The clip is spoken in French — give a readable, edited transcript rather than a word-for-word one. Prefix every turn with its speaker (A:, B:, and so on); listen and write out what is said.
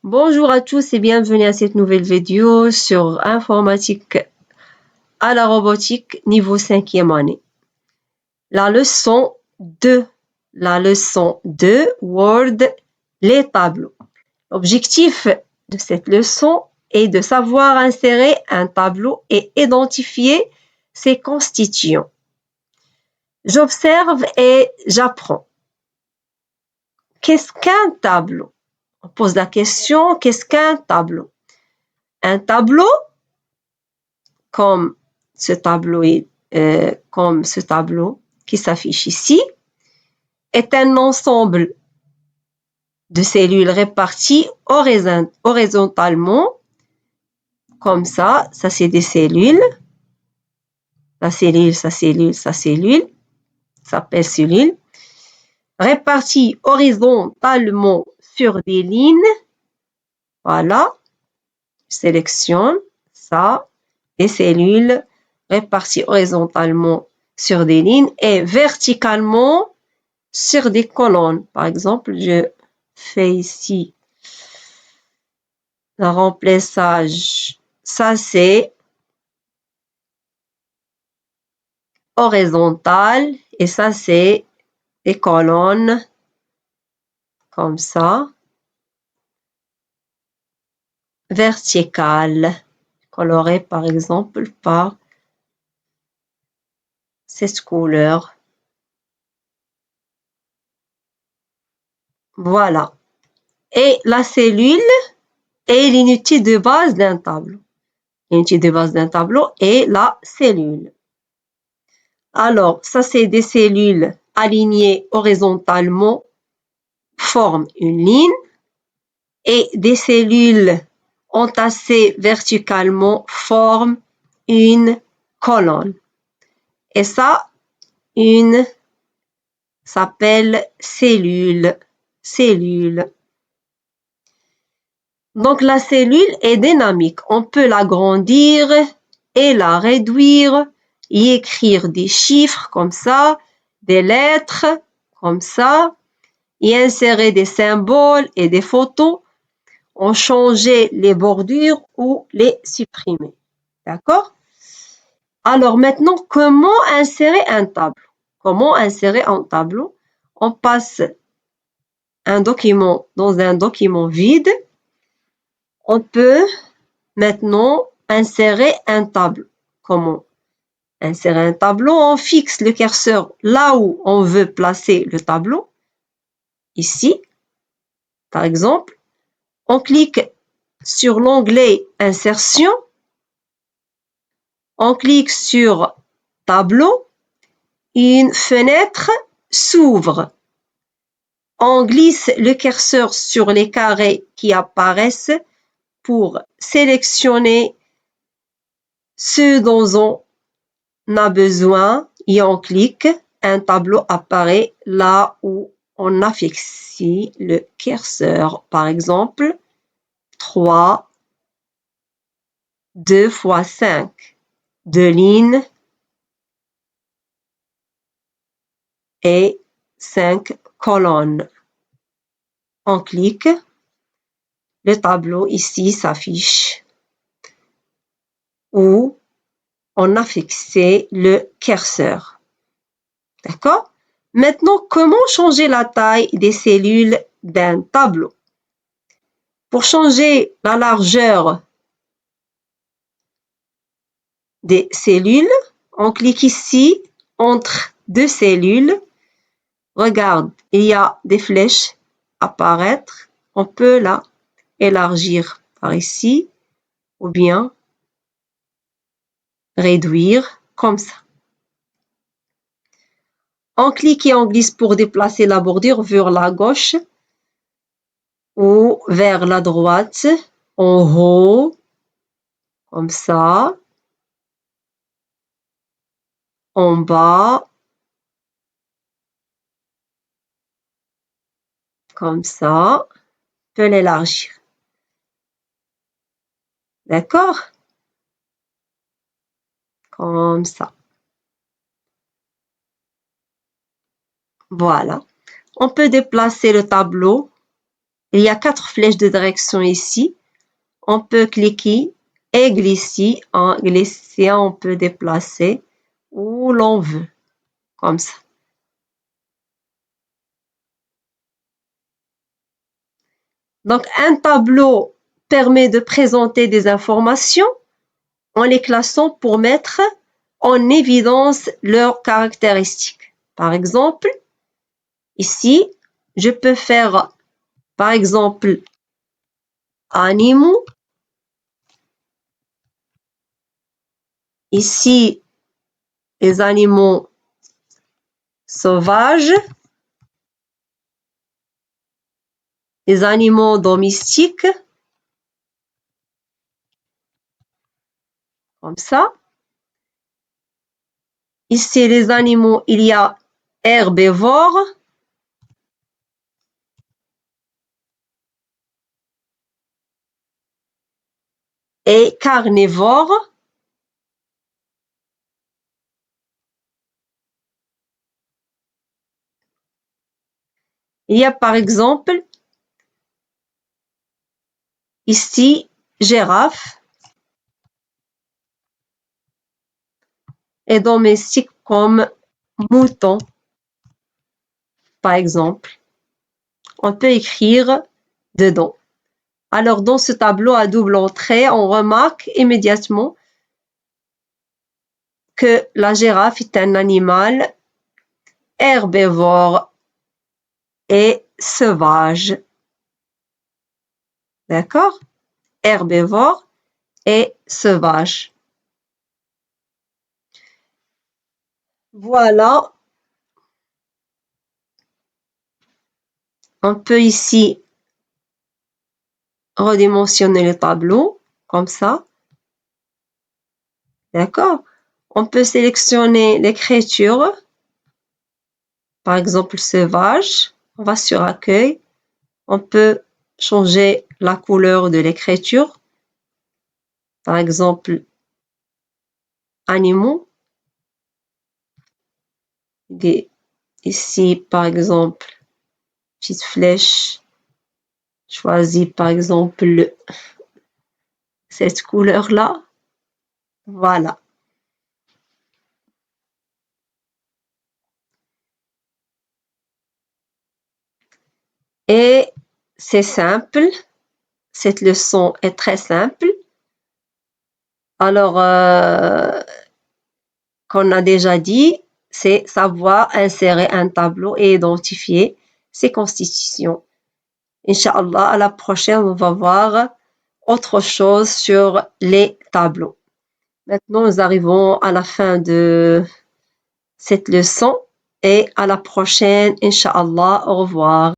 A: Bonjour à tous et bienvenue à cette nouvelle vidéo sur informatique à la robotique niveau 5e année. La leçon 2, Word, les tableaux. L'objectif de cette leçon est de savoir insérer un tableau et identifier ses constituants. J'observe et j'apprends. Qu'est-ce qu'un tableau? On pose la question, qu'est-ce qu'un tableau? Un tableau, comme ce tableau qui s'affiche ici, est un ensemble de cellules réparties horizontalement, comme ça c'est des cellules, sa cellule, s'appelle cellule, réparties horizontalement sur des lignes, voilà, je sélectionne ça, des cellules réparties horizontalement sur des lignes et verticalement sur des colonnes. Par exemple, je fais ici le remplissage. Ça, c'est horizontal et ça, c'est des colonnes comme ça. Verticales, colorées par exemple par cette couleur. Voilà. Et la cellule est l'unité de base d'un tableau. L'unité de base d'un tableau est la cellule. Alors, ça, c'est des cellules alignées horizontalement, forment une ligne, et des cellules entassées verticalement forment une colonne. Et ça, une s'appelle cellule. Donc, la cellule est dynamique. On peut l'agrandir et la réduire, y écrire des chiffres comme ça, des lettres comme ça, y insérer des symboles et des photos, en changer les bordures ou les supprimer. D'accord? Alors maintenant, comment insérer un tableau? Comment insérer un tableau? On passe un document dans un document vide. On peut maintenant insérer un tableau. Comment insérer un tableau? On fixe le curseur là où on veut placer le tableau. Ici, par exemple, on clique sur l'onglet Insertion. On clique sur Tableau. Une fenêtre s'ouvre. On glisse le curseur sur les carrés qui apparaissent pour sélectionner ce dont on a besoin et on clique. Un tableau apparaît là où on a fixé le curseur. Par exemple, 3, 2 fois 5, 2 lignes et 5 colonnes. On clique. Le tableau ici s'affiche où on a fixé le curseur. D'accord? Maintenant, comment changer la taille des cellules d'un tableau? Pour changer la largeur des cellules, on clique ici entre deux cellules. Regarde, il y a des flèches apparaître. On peut la élargir par ici ou bien réduire comme ça. On clique et on glisse pour déplacer la bordure vers la gauche ou vers la droite, en haut, comme ça, en bas, comme ça. On peut l'élargir. D'accord? Comme ça. Voilà. On peut déplacer le tableau Il y a 4 flèches de direction ici. On peut cliquer et glisser. En glissant, on peut déplacer où l'on veut, comme ça. Donc, un tableau permet de présenter des informations en les classant pour mettre en évidence leurs caractéristiques. Par exemple, ici, je peux faire, par exemple, animaux. Ici, les animaux sauvages, les animaux domestiques, comme ça. Ici, les animaux, il y a herbivores, et carnivores. Il y a par exemple ici girafe et domestique comme mouton, par exemple. On peut écrire dedans. Alors, dans ce tableau à double entrée, on remarque immédiatement que la girafe est un animal herbivore et sauvage. D'accord? Herbivore et sauvage. Voilà. On peut ici redimensionner le tableau, comme ça. D'accord? On peut sélectionner l'écriture. Par exemple, sauvage. On va sur accueil. On peut changer la couleur de l'écriture. Par exemple, animaux. Ici, par exemple, petite flèche. Choisis, par exemple, cette couleur-là. Voilà. Et c'est simple. Cette leçon est très simple. Alors, qu'on a déjà dit, c'est savoir insérer un tableau et identifier ses constitutions. Inch'Allah, à la prochaine, on va voir autre chose sur les tableaux. Maintenant, nous arrivons à la fin de cette leçon et à la prochaine, Inch'Allah. Au revoir.